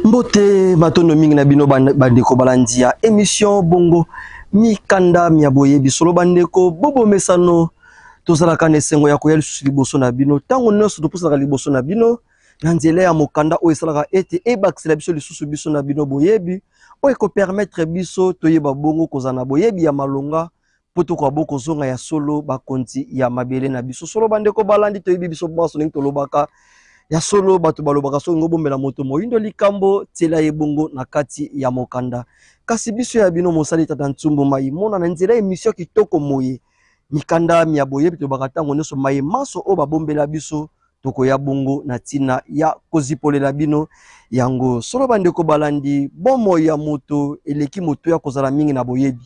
Mbote matondo mingi na bino bandeko balandia émission bongo mikanda miaboye bisolo bandeko bobo mesano tozalaka na sengo ya koyeli susu liboso na bino tango nyonso topusaka liboso na bino na nzela ya mokanda oyo esalaka ete ebakisela biso lisusu biso na bino boyebi oyo ekopermettre biso toyeba bongo kozala na boyebi ya malonga po tokoka kozonga ya solo bakonzi ya mabele na biso solo bandeko balandi toyebi biso baso ndenge tolobaka ya solo bato balobaka so ngobombela moto moyindo likambo tela ebongo na kati ya mokanda kasi biso ya bino mosali tata ntsumbu mai mona na nzela émission kitoko moye mikanda mia boye bito bakatango nyonso mai maso o babombela biso toko ya bongo na tina ya kozipolela bino yango solo bandeko balandi bomo ya moto eleki moto ya kozala mingi na boyebi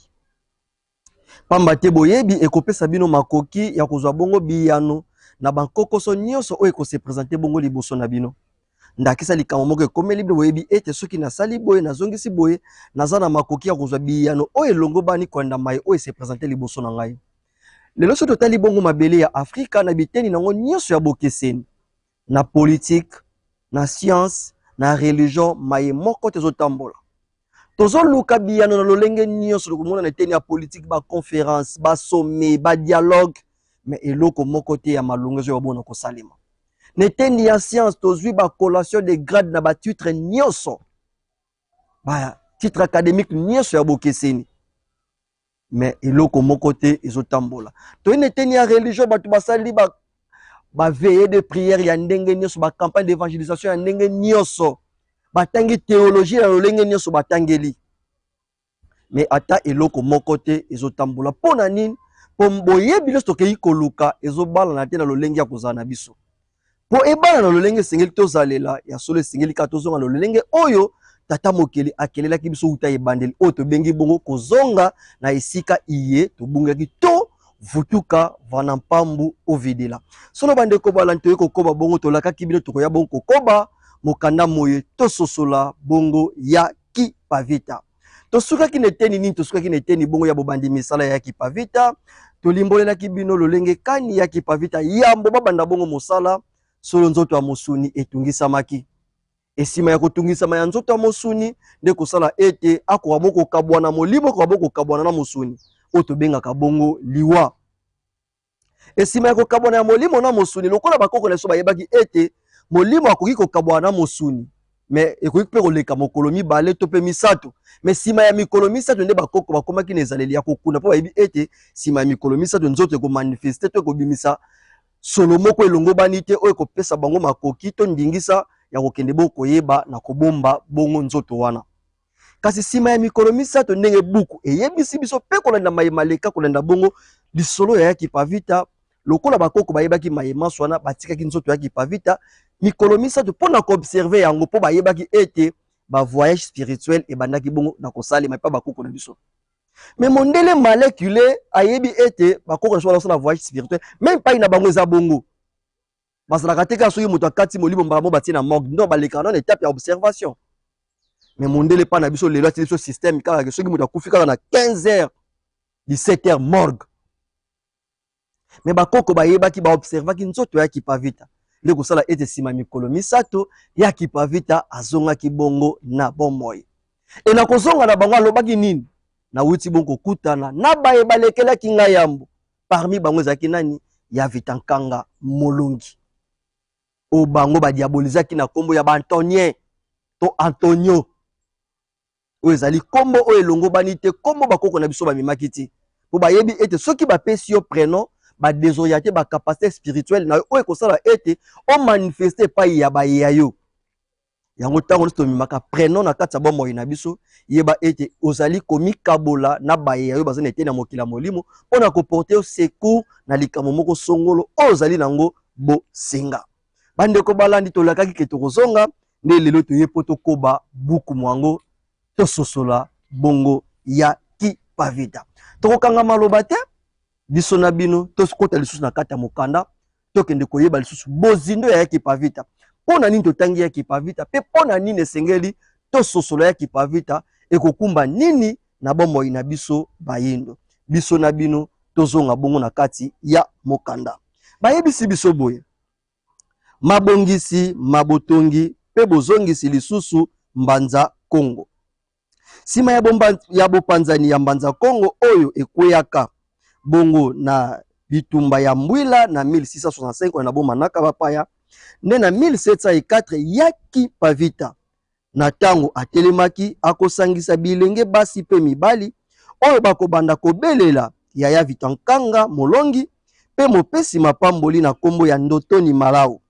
pamba te boyebi ekopesa bino makoki ya kozwa bongo biyano na bankokoso nyonso oyo ekose présenter bongo liboso na bino ndakisa likambo moko ekomeli bino boyebi ete soki nasali boye nazongisi boye naza na makoki ya kozwa biyano oyo elongo bani kwenda mai oyo se présenter liboso na ngai lelo so totali bongo mabele ya Afrika na biteni nango nyonso ya bokeseni na politique na science na religion mai moko tezotambola tozoluka biyano na lolenge nyonso tokomona na eteni ya politique ba conférence ba sommet ba dialogue mais eloko moko te ya malongezo ya bona kosalema neteni ya science tozwi ba collation de grade na ba titre nyonso ba titre académique nyonso ya bokeseni mais eloko moko te ezotambola to neteni ya religion batu basali ba veillée de prière ya ndenge nyonso ba campagne d'évangélisation ya ndenge nyonso batangi théologie ya lolenge nyonso batangeli mais ata eloko moko te ezotambola pona nini po boyebi nyonso tokei koluka ezobala na te na lolenge ya kozala na biso po ebala na lolenge esengeli tozalela ya solo esengeli kaka tozonga na lolenge oyo tata mokeli akelelaki biso uta ebandeli oyo tobengi bongo kozonga na esika iye tobungaki to vutuka vana mpambu ovidela solo bandeko balani toyei kokoba bongo tolakaki bino tokoya bongo kokoba mokanda moye tososola bongo ya kipavita tosukaki neteni nini tosukaki neteni bongo ya bobandi misala ya kipavita tolimbolelaki bino lolenge kani ya kipavita yambo babanda bongo mosala solo nzoto ya mosuni etungisamaki esima ya kotungisama ya nzoto ya mosuni nde kosala ete akoka boko kabwana molimo akoka boko kabwana na mosuni oyo tobengaka bongo liwa esima ya kokabwana ya molimo na mosuni lokola bakoko na so bayebaki ete molimo akoki kokabwana na mosuni mais ekoki mpe koleka mokolo mibale to mpe misato mais sima ya mikolo misato nde bakoko bakomaki na ezaleli ya kokuna mpo bayebi ete sima ya mikolo misato nzoto ekomanifeste to ekobimisa solo moko elongo bani te oyo ekopesa bango makoki to ndingisa ya kokende bongo koyeba na kobomba bongo nzoto wana kasi sima ya mikolo misato ndenge buku eyebisi biso mpe kolanda mayema leka kolanda bongo lisolo ya kipavita lokola bakoko bayebaki mayema wana batikaki nzoto ya kipavita mikolo misato mpona koobserve yango mpo bayebaki ete bavoyage spirituel ebandaki bongo na kosalema epa bakoko na biso mais mondele molécule ayebi ete bakoko na biso bazosala voyage spirituel même pai na bango eza bongo bazalaka te kaka soki moto akati molimo mbala mo batie na morgue non balekaka na étape ya observation mais mondele mpa na biso lelo atili biso système kaka soki moto akufi kaka na 15h 17h morgue mais bakoko bayebaki baobservaki nzoto ya kipavita nde kosala ete nsima mikolo misato ya kipavita azongaki bongo na bomoi e na kozonga na bango alobaki nini nawuti bongo kokutana na baye balekelaki ngai yambo parmi bango ezalaki nani ya Vitankanga Molongi o bango badiabolizaki na kombo ya baantonien to Antonio oyo ezali kombo oyo elongo bani te kombo bakoko na biso bamemaki ti po bayebi ete soki bapesi yo prénom badésorienté bacapacité spirituelle na yo oyo ekosala ete omanifeste epai ya bayeya yo yango ntango nyonso tomemaka prénom na kati ya bomoi na biso yeba ete ozali komikabola na bayeya yo baza na eteni ya mokili ya molimo mpona koporte yo secours na likambo moko songolo oyo ozali nango bosenga bandeko balandi tolakaki ke tokozonga nde lelo toye mpo tokoba buku mwango tososola bongo ya kipavita tokokanga maloba te biso na bino tokota lisusu na kati ya mokanda tokende koyeba lisusu bozindo ya kipavita mpona nini totangi ya kipavita mpe mpona nini esengeli tososola ya kipavita ekokumba nini na bomoi na biso bayindo biso na bino tozonga bongo na kati ya mokanda bayebisi biso boye mabongisi mabotongi pe bozongisi lisusu Mbanza Congo. Sima ya bopanzani ya Mbanza Congo oyo ekweyaka bongo na bitumba ya Mbwila na 1665 na bomanaka bapaya nde na 1704 yaki Pavita na tango atelemaki akosangisa bilenge basi pe mibali oyo bakobanda kobelela Yaya Vitankanga molongi pe mopesi mapamboli na kombo ya Ndotoni Malawu.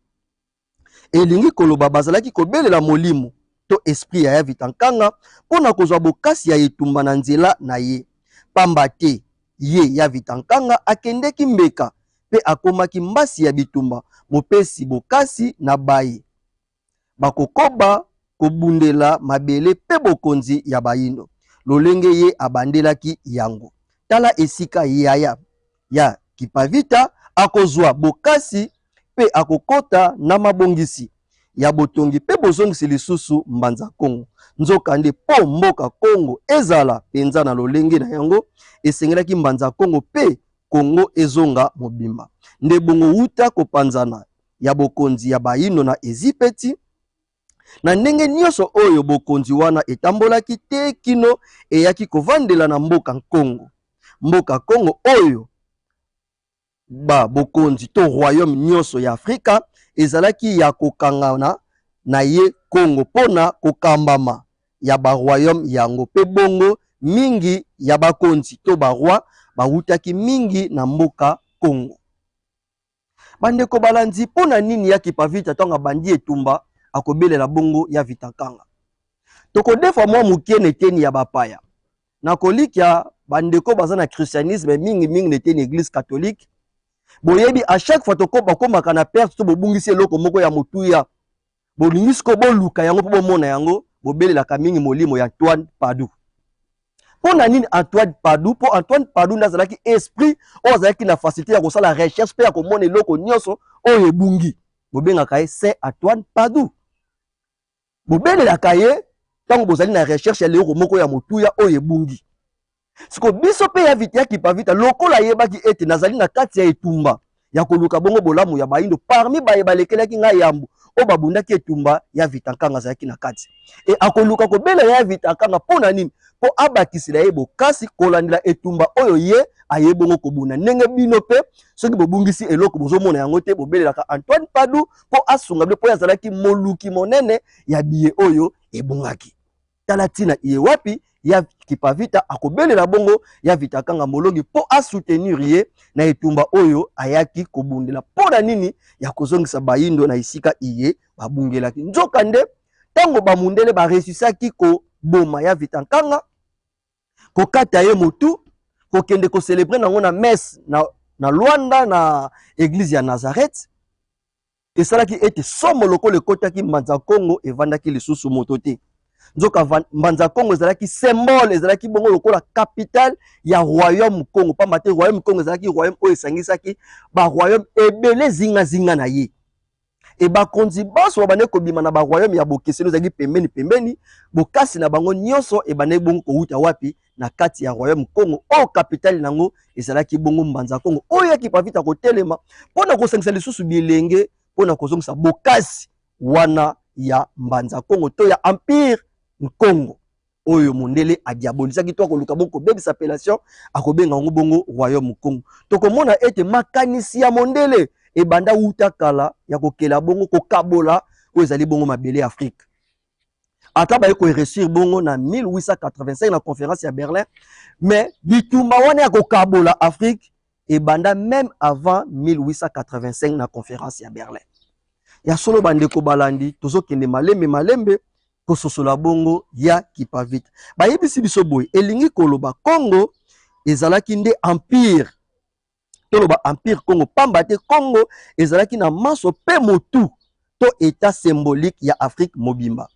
Elingi koloba bazalaki kobelela molimo to esprit Yaya Vitankanga pona kozwa bokasi ya etumba na nzela na ye. Pamba te ye ya Vitankanga akendeki mbeka pe akomaki mbasi ya bitumba mopesi bokasi na baye. Bakokoba kobundela mabele pe bokonzi ya bayindo. Lolenge ye abandelaki yango. Tala esika Yaya ya Kipavita akozwa bokasi pe akokota na mabongisi ya botongi pe bozongisi lisusu Mbanza Congo. Nzokande po mboka Congo ezala penza na lolenge na yango esengelaki Mbanza Congo pe Congo ezonga mobimba. Nde bongo wuta kopanzana ya bokonzi ya bayindo na ezipeti na ndenge nyonso oyo bokonzi wana etambolaki te kino eyaki kovandela na mboka Congo. Mboka Congo oyo ba bokonzi to royaume nyonso ya Afrika ezalaki ya kokangana na ye Congo pona kokambama ya ba royaume yango pe bongo mingi ya bakonzi to ba roi bawutaki mingi na mboka Congo. Bandeko balanzi pona nini ya Kipavita tonga bandi etumba akobelela bongo ya Vitankanga. Toko defa mwa mukie neteni ya bapaya. Na kolikia bandeko baza na christianisme mingi neteni église catholique. Boyebi à chaque fois toko bakomaka na perte to bobungisi eloko moko ya motuya. Bolingisko boluka yango po bomona yango bobelelaka mingi molimo ya Antoine Padou. Pona nini Antoine Padou? Po Antoine Padou nazalaki esprit o azalaki na facilité ya kosala recherche pe ya komona eloko nyonso oyo ebungi. Bobengaka ye Saint Antoine Padou. Bobelelaka ye tango bozali na recherche ya eloko moko ya motuya oyo ebungi. Siko biso pe ya Kipavita lokola yebaki ete nazali na kati ya etumba ya koluka bongo bolamu ya bayindo parmi baye balekelaki ngai yambu o babundaki etumba ya Vitankanga azalaki na kati. E akoluka kobela ya Vitankanga pona nini? Po abakisila ye bokasi kolandela etumba oyo ye ayebongo kobuna. Ndenge bino pe soki bobungisi eloko bozomona yango te bobelelaka Antoine Padou po asunga bile po yazalaki moluki monene ya biye oyo ebungaki. Tala tina iye wapi ya Kipavita akobelela bongo ya Vitankanga molongi po asoutenir ye na etumba oyo ayaki kobundela pona nini ya kozongisa bayindo na isika iye babungelaki. Nzokande tango bamundele baresisaki ko boma ya Vitankanga kokata ye motu kokende ko célébrer nango na messe na Luanda na église ya Nazareth. Esalaki ete somo lokolo ekotaki Mbanza Congo evandaki lisusu moto te. Nzoka Mbanza Congo ezalaki symbole, ezalaki bongo lokola capitale ya royaume Congo. Pamba te royaume Congo ezalaki royaume oyo esangisaki ba royaume ebele zinga na ye. E bakonzi baso babane kobima na ba royaume ya bokeseno ezalaki pembeni bokasi na bango nyonso ebane bongo kouta wapi na kati ya royaume Congo o capitale nango ezalaki bongo Mbanza Congo oyo ya Kipavita kotelema pona kosangisa lisusu bilenge pona kozongisa bokasi wana ya Mbanza Congo to ya empire Congo oyo mondele adiabolisaki to akoluka bongo bebisa appellation akobenga ngo bongo royaume Congo. Tokomona ete makanisi ya mondele ebanda uta kala ya kokela bongo kokabola oyo ezali bongo mabele Afrique. Ata ba ko réussir bongo na 1885 na conférence ya Berlin, mais bitumba wana ya kokabola Afrique ebanda même avant 1885 na conférence ya Berlin. Ya solo bandeko balandi tozokende malembe kososola bongo ya Kipavita. Bayebisi biso boy elingi koloba Congo ezalaki nde empire. Toloba empire Congo pamba te Congo ezalaki na maso pe motu to état symbolique ya Afrique mobimba.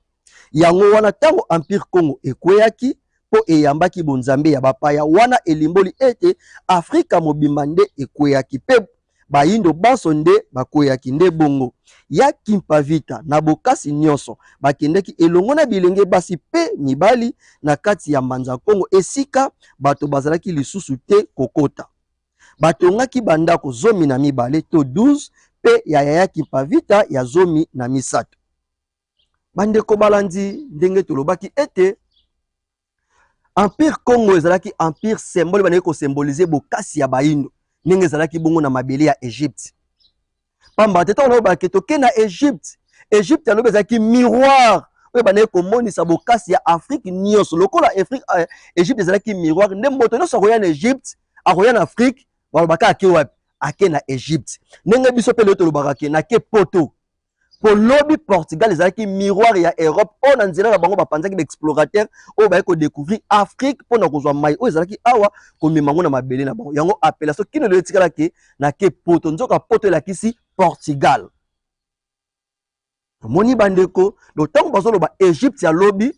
Yango wana tango empire Congo ekweyaki po eyambaki bonzambe ya bapaya wana elimboli ete Afrika mobimba nde ekweyaki pe bayindo baso nde bakweyaki nde bongo ya Kipavita na bokasi nyonso bakendeki elongo na bilenge basi pe mibali na kati ya Mbanza Congo esika bato bazalaki lisusu te kokota. Batongaki bandako 12 to 12 pe ya Yaya Kipavita ya 13. bandeko balandi ndenge tolobaki ete Empire Congo ezalaki empire symbole baneki ko symboliser bokasi ya baindo ndenge ezalaki bongo na mabele ya Egypte. Pamba te to ba ke to kena Egypte. Egypte alobe ezalaki miroir. Oyo baneki ko monisa bokasi ya Afrique nyonso. Lokola Afrique Egypte ezalaki miroir nde moto nyonso akoya na Egypte, akoya na Afrique, balobaka ake wapi? Ake na Egypte. Ndenge biso pe leto lobaka ke na ke poto. Pour lobby Portugal ezalaki miroir ya Europe on nzela na bango bapanzaki d'explorateur o ba ko découvrir Afrique pona kozwa mai o ezalaki awa ko memango na mabele na bango yango appellation kino le tikala ke na ke poto nzoka poto la kisi Portugal. Moni bandeko do tango bazolo ba Egypte ya lobby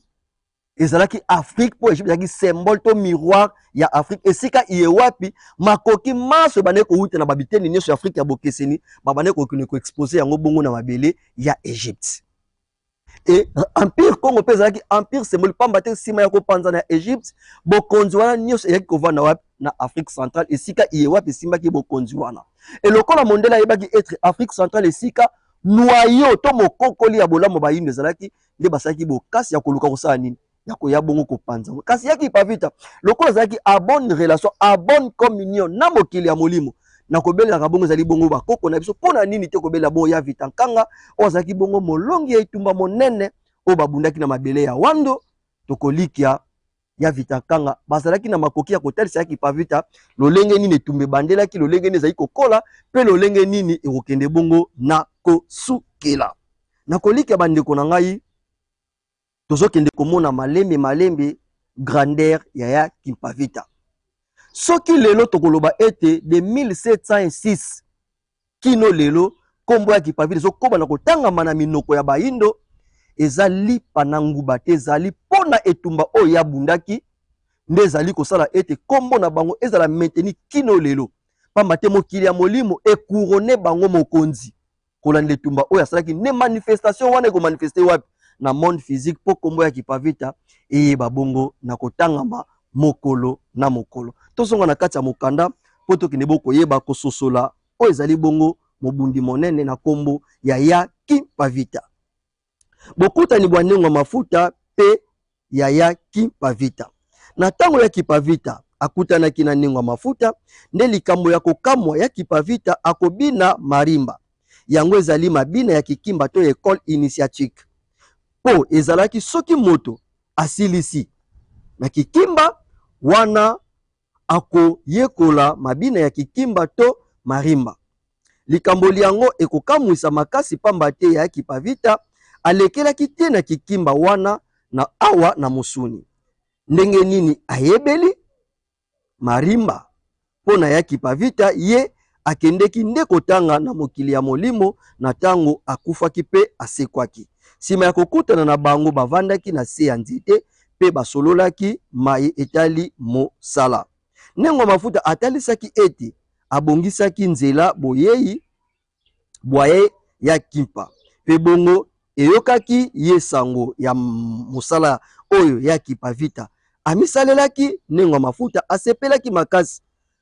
ezalaki Afrique po Egypte ezalaki symbole to miroir ya Afrique esika iye wapi makoki maso bandeko uta na babiteni nyeso ya Afrique ya bokeseni babandeko ko exposer yango bongo na mabele ya Egypte. Et Empire Congo pe ezalaki empire symbole pamba te sima ya ko panza na Egypte bokonzi wana nyeso ezalaki kovanda wapi na Afrique centrale esika iye wapi simbaki bokonzi wana. Et lokola mondela yebaki être Afrique centrale esika noyau to mokokoli ya bolamo ba yinde ezalaki nde basaki bokasi ya koluka kosala nini yako ya bongo kopanza kasi yaki pavita lokola zaki a bonne relation a bonne communion na mokili ya molimo na kobela ka bongo zali bongo ba koko na biso pona nini te kobela bo ya vita nkanga o zaki bongo molongi ya itumba monene o babundaki na mabele ya wando tokolikia ya vita nkanga bazalaki na makoki ya kotalisa yaki pavita lolenge nini etumbe bandelaki lolenge nini zali kokola pe lolenge nini ekokende bongo na kosukela na kolikia bandeko na ngai tozokende komona malembe grandeur ya Kimpavita. Soki lelo tokoloba ete de 1706 kino lelo kombo ya Kimpavita so koba na kotangama na minoko ya baindo ezali pananguba te ezali pona etumba oyo ya bundaki nde ezali kosala ete kombo na bango ezala mainteni kino lelo pamba te mokili ya molimo ecourone bango mokonzi kolanda etumba oyo asalaki ne manifestation wana eko manifester wapi na monde physique po kombo ya Kimpavita eye babongo na kotangama mokolo na mokolo tozonga na kati ya mokanda po tokende bokoyeba kososola oyo ezali bongo mobundi monene na kombo ya Kimpavita bokutani bwa ndenge mafuta pe ya Kimpavita na tango ya Kimpavita akutanaki na ndenge mafuta nde likambo ya kokamwa ya Kimpavita akobina marimba yango ezali mabina ya kikimba to école initiatique po ezalaki soki moto asilisi na kikimba wana ako yekola mabina ya kikimba to marimba likambo liango ekokamwisa makasi pamba te ya Kimpavita alekelaki te na kikimba wana na awa na musuni ndenge nini ayebeli marimba pona ya Kimpavita ye akendeki nde kotanga na mokili ya molimo na tango akufaki pe asekwaki sima ya kokutana na bango bavandaki na se ya nzete pe basololaki mai etali mosala nengo mafuta atalisaki ete abongisaki nzela boyeyi bwaye ya kimpa pe bongo eyokaki ye sango ya mosala oyo ya Kimpavita amisalelaki nengo mafuta asepelaki makasi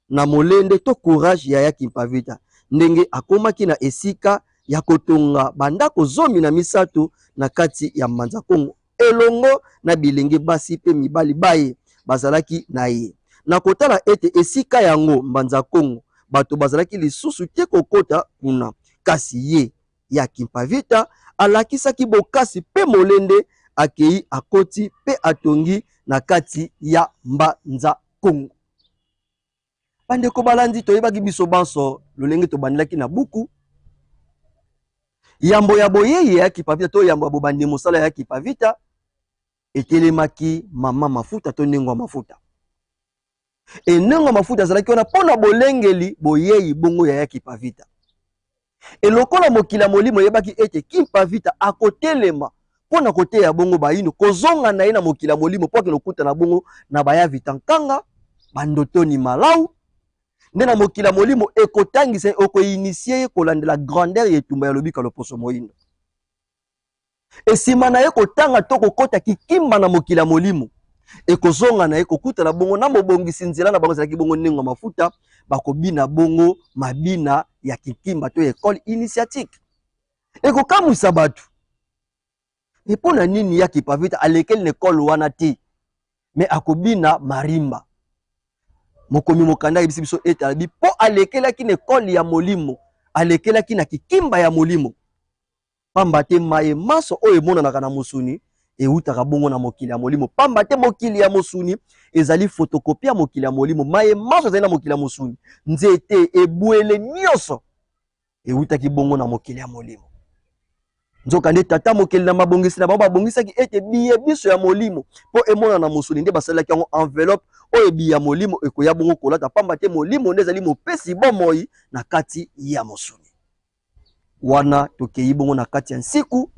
na molende to courage ya Kimpavita ndenge akomaki na esika ya kotonga bandako 13 na kati ya Manza Kongo elongo na bilenge basi pe mibali baye bazalaki na ye na kotala ete esika yango Manza Kongo bato bazalaki lisusu te kokota kuna kasi ye ya Kimpavita alakisaki bokasi pe molende akei akoti pe atongi na kati ya Manza Kongo bandeko balandi toyebaki biso banso lolenge to bandilaki na buku yambo ya boyeye ya Kimpavita to yambo ya bobandi mosala ya Kimpavita etelemaki mama mafuta to ndengwa mafuta ndengwa mafuta azalaki wana pona bolengeli boyei bongo ya Kimpavita elokola mokila molimo yebaki ete Kimpavita akotelema pona kote ya bongo baino kozonga na ye na mokila molimo po kelokuta na bongo na baya vita nkanga bandotoni malau nde na mokila molimo ekotangisa okoinitie kolandela grandeur yetumba ya lobika loposo moindo esima na ye kotanga to kokota kikimba na mokila molimo ekozonga na ye kokuta na bongo na mobongisi nzela na bango ezalaki bongo ndenge mafuta bakobina bongo mabina ya kikimba to école initiatique ekokamwisa bato Et pour na nini ya kipavita alekeli l'école wana te mais akobina marimba mokomi mokanda yebisi biso ete alabi po alekelaki na école ya molimo alekelaki na kikimba ya molimo pamba te maye maso oyo emonanaka na mosuni eutaka bongo na mokili ya molimo pamba te mokili ya mosuni ezali photocopie ya mokili ya molimo maye maso ezali na mokili ya mosuni nzete ebwele nyonso eutaki bongo na mokili ya molimo nzoka nde tata mokili na mabongisi na bango babongisaki ete biye biso ya molimo po emona na mosuni nde basalaki yango enveloppe oyo biye ya molimo ekoya bongo kolata pamba te molimo nde ezali mopesi bomoi na kati ya mosuni wana tokei bongo na kati ya nsiku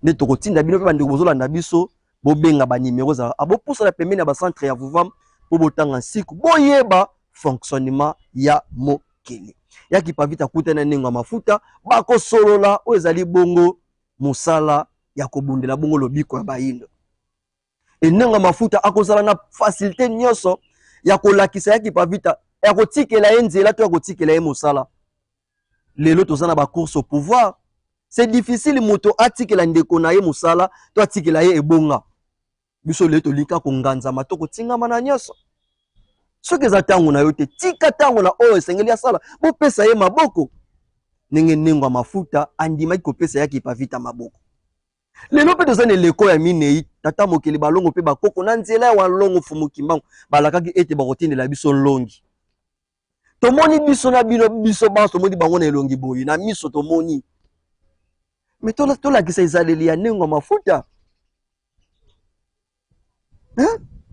nde tokotinda bino pe bandeko bozolanda biso bobenga banimero za abopusana pembeni ya bacentre ya vuvam po botanga nsiku boyeba fonctionnement ya mokili yaki pavita kutana nengo mafuta bakosolola oyo ezali bongo musala ya kobundela bongo lobiko ya bayindo enengo mafuta akozala na facilité nyonso ya kolakisa yaki pavita ya kotikela ye nzela to ya kotikela ye musala lelo tozana ba course au pouvoir c'est difficile moto atikela ndeko na ye musala to atikela ye ebonga biso lelo tolika konganzama to kotingama na nyonso soki eza ntango na yo te tika ntango na oyo esengeli asala bopesa ye maboko ndenge nengo ya mafuta andimaki kopesa yaki pavita maboko lelo mpe toza na eleko ya minei tata mokili balongo mpe bakoko na nzela ya walongo fumukimbango balakaki ete bakotindela biso longi tomoni biso na bino biso banso tomoni bango na elongi boyi na miso tomoni me tolakisa ezaleli ya nengo ya mafuta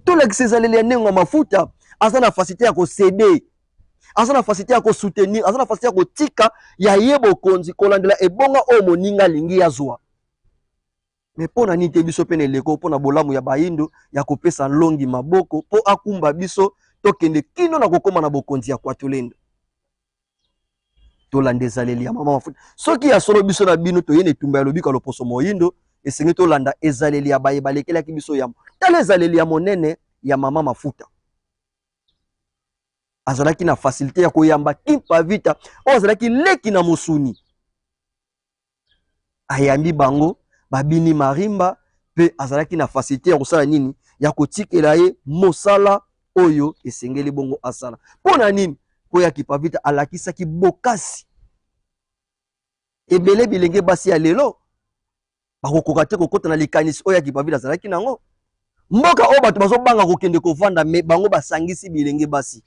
tolakisa ezaleli ya nengo ya mafuta aza na facilité ya kosede aza na facilité ya kosoutenir aza na facilité ya kotika ya ye bokonzi kolandela ebonga oyo moninga alingi yazwa me mpo na nini te biso mpe na eleko mpo na bolamu ya bayindo ya kopesa longi maboko mpo akumba biso tokende kino na kokoma na bokonzi ya kwatolendo tolanda ezaleli ya mama mafuta soki ya solo biso na bino toye na etumba ya lobiko ya loposo moyindo esengi tolanda ezaleli ya baye balekelaki biso yamo tala ezaleli ya monene ya mama mafuta azalaki na facilité ya koyamba Kimpavita oyo azalaki leki na mosuni ayambi bango babini marimba pe azalaki na facilité ya kosala nini ya kotikela ye mosala oyo esengeli bongo asala pona nini po ya Kimpavita alakisaki bokasi ebele bilenge basi ya lelo bakokoka te kokota na likanisi oyo ya Kimpavita azalaki nango mboka oyo bato bazobanga kokende kovanda me bango basangisi bilenge basi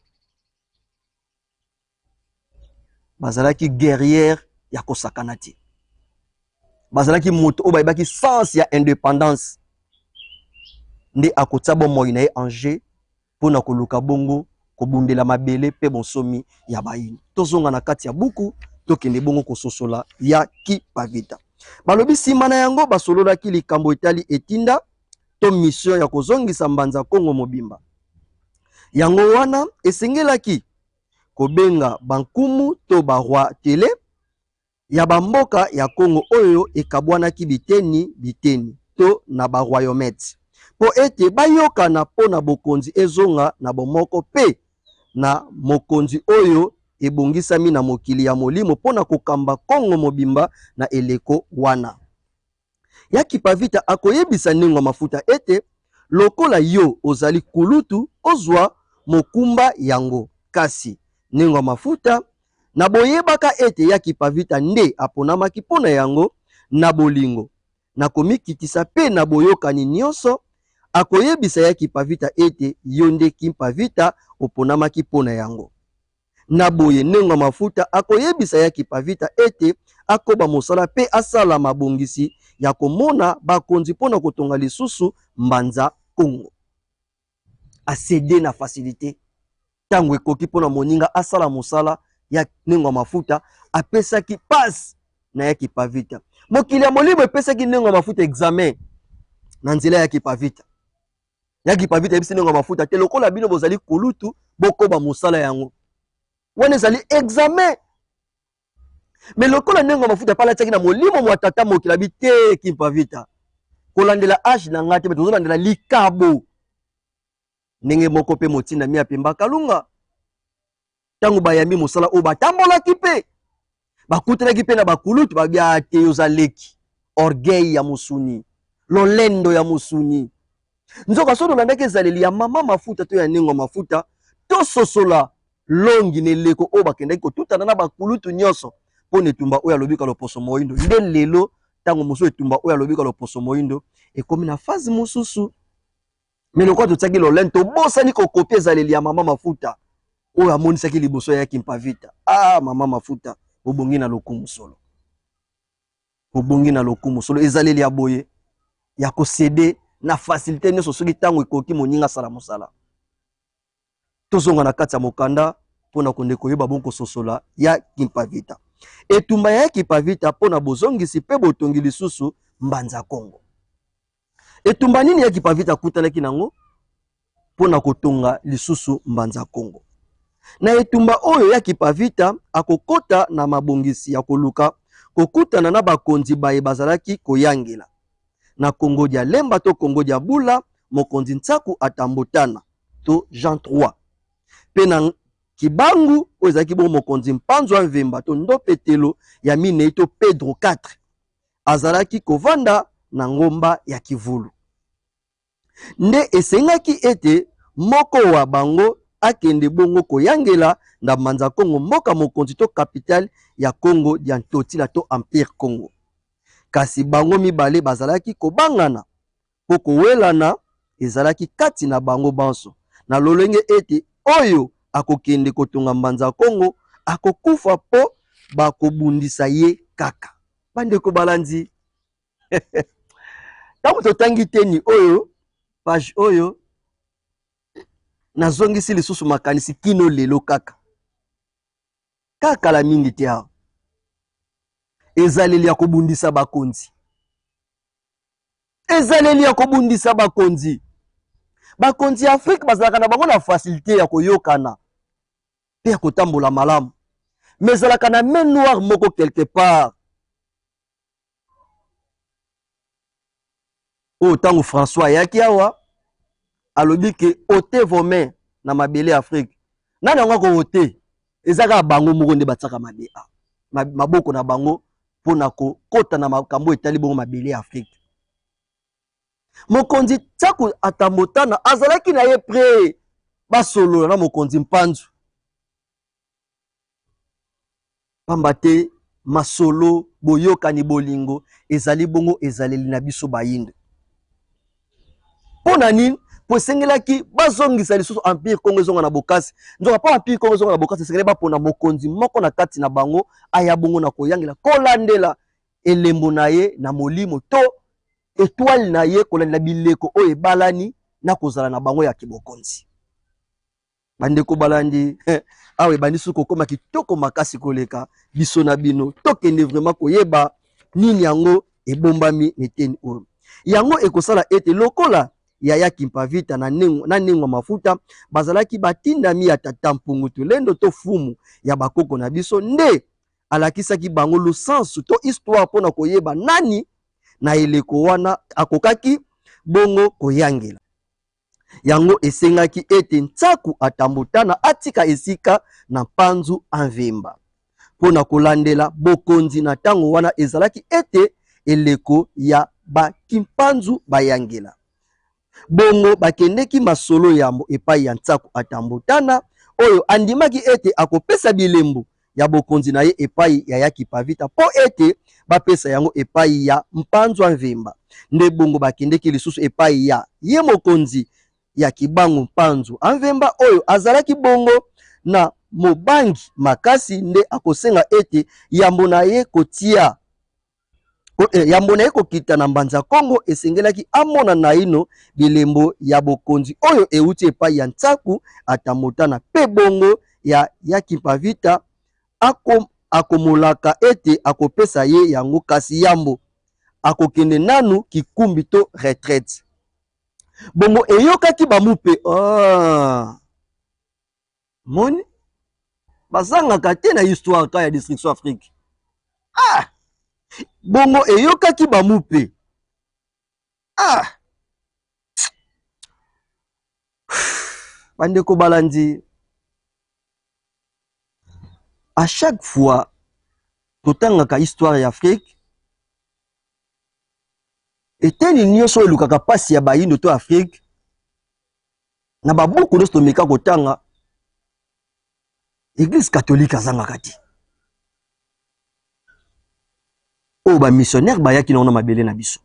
bazalaki guerrière ya kosakana te bazalaki moto oyo bayebaki sens ya indépendance nde akotia bomoi na ye enjeu mpona koluka bongo kobundela mabele mpe bonsomi ya bayini tozonga na kati ya buku tokende bongo kososola ya Kimpavita balobi nsima na yango basololaki likambo etali etinda to mission ya kozongisa mbanza Kongo mobimba yango wana esengelaki kobenga bankumu to baroi tele ya bamboka ya Kongo oyo ekabwanaki biteni to na baroyaumettes po ete bayokana pona bokonzi ezonga na bomoko pe na mokonzi oyo ebongisami na mokili ya molimo pona kokamba Kongo mobimba na eleko wana ya Kimpavita akoyebisa nengo mafuta ete lokola yo ozali kulutu ozwa mokumba yango kasi nengo mafuta na boyebaka ete ya Kimpavita nde aponamaki pona yango na bolingo na komikitisa pe na boyokani nyonso akoyebisa ya Kimpavita ete yo nde Kimpavita oponamaki pona yango na boye nengo mafuta akoyebisa ya Kimpavita ete akoba mosala pe asala mabongisi ya komona bakonzi pona kotonga lisusu mbanza Kongo asede na facilité tango ekoki pona moninga asala mosala ya nengo mafuta apesaki passe na ya Kimpavita mokili ya molimo epesaki nengo mafuta examen na nzela ya Kimpavita ya Kimpavita ebisi nengo mafuta te lokola bino bozali kulutu bokoba mosala yango wana ezali examen mais lokola nengo mafuta palatiaki na molimo mwa tata mokili abi te Kimpavita kolandela age na nga te me tozolandela likabo ndenge moko pe motinda mi apemba kalunga tango bayambi mosala oyo batambolaki pe bakutelaki pe na bakulutu babia te ozaleki orgueil ya mosuni lolendo ya musuni nzoka soto landaki ezaleli ya mama mafuta to ya nengo mafuta to sosola longi neleko o bakendaki kotutana na bakulutu nyonso pona etumba oyo alobika loposo moindo nde lelo ntango mosusu etumba oyo alobika loposo moindo ekomi na fazi mosusu me lokwa totiaki lolendo tobosani kokopia ezaleli ya mama mafuta oyo amonisaki liboso yaki mpavita mama mafuta obongi na lokumu solo obongi na lokumu solo ezaleli ya boye ya kosede na facilité nyonso soki ntango ekoki moninga asala mosala tozonga na kati ya mokanda mpona konde koyeba bongo kososola ya kimpavita etumba ya kimpavita mpona bozongisi mpe botongi lisusu mbanza Kongo. Etumba nini ya kimpavita akutanaki nango mpona kotonga lisusu mbanza Kongo. Na etumba oyo ya kimpavita akokota na mabongisi ya koluka kokutana na bakonzi baye bazalaki koyangela na Kongo dia Lemba to Kongo dia Bula mokonzi Ntsaku atambotana to Jean 3 pe na Kibangu oyo ezalaki bongo mokonzi Mpanzu Mvemba to Ndopetelo ya Minei to Pedro 4 azalaki kovanda na ngomba ya Kivulu. Nde esengaki ete moko wa bango akende bongo koyangela na Mbanza Kongo mboka mokonzi to capitale ya Kongo dia Ntotila to Empire Congo. Kasi bango mibale bazalaki kobangana po kowelana ezalaki kati na bango banso na lolenge ete oyo akokende kotonga Mbanza Kongo akokufa po bakobundisa ye kaka. Bandeko balanzi tango totangi teni oyo page oyo nazongisi lisusu makanisi kino lelo kaka la mingi te awa ezaleli ya kobundisa bakonzi ezaleli ya kobundisa bakonzi bakonzi ya Afrique bazalaka na bango na facilité ya koyokana pe ya kotambola malamu mais ezalaka na main noire moko quelque part o tango François yaki awa alobi ke ôtez vos mains na mabele Afrique nani yango ko ôté ezaka bango moko nde batsaka maboko na bango pona ko kota na makambo etali bongo mabele Afrique. Mokonzi Ntsaku atambotana azalaki na ye pre basolo na mokonzi Mpanzu pambate masolo boyokani bolingo ezali bongo ezaleli na biso bayinde pona nini po sengelaki bazongisa lisusu Empire Congo ezonga na bokasi nzoka pa Empire Congo ezonga na bokasi esengeli bapona mokonzi moko na kati na bango aya bongo na koyangela kolandela elembo na ye na molimo to étoile na ye kolandela bileko oyo ebalani na kozala na bango ya kibokonzi. Bandeko balandi awe bandi suko kokoma kitoko makasi koleka biso na bino tokende vraiment koyeba nini yango ebombami neteni oyo yango ekosala ete lokola ya kimpavita na nengo mafuta bazalaki batindami ya tata mpungu tulendo to fumu ya bakoko na biso nde alakisaki bango lusansu to histoire pona koyeba nani na eleko wana akokaki bongo koyangela yango esengaki ete Ntsaku atambotana atika esika na Mpanzu Mvemba pona kolandela bokonzi na tango wana ezalaki ete eleko ya bakimpanzu bayangela bongo bakendeki masolo yambo epai ya Ntsaku atambotana oyo andimaki ete akopesa bilembo ya bokonzi na ye epai ya kimpavita po ete bapesa yango epai ya Mpanzu Mvemba nde bongo bakendeki lisusu epai ya ye mokonzi ya Kibangu Mpanzu Mvemba oyo azalaki bongo na mobangi makasi nde akosenga ete yambo na ye kotia yambo na ye kokita na Mbanza Kongo esengelaki amona na ino bilembo ya bokonzi oyo euti epai ya Ntsaku atambotana pe bongo ya kimpavita akomolaka ete akopesa ye yango kasi yambo akokende nanu kikumbi to retraite bongo eyokaki bamupe moni bazangaka te na histoire ka ya distriction Afrique bongo eyokaki bamupe bandeko balandi à chaque fois, totangaka histoire d'Afrique, eteni nyonso elukaka pasi ya bayindo to Afrique na babuku nyonso tomeka kotanga Église catholique azangaka te oyo bamissionnaire bayaki nango na mabele na biso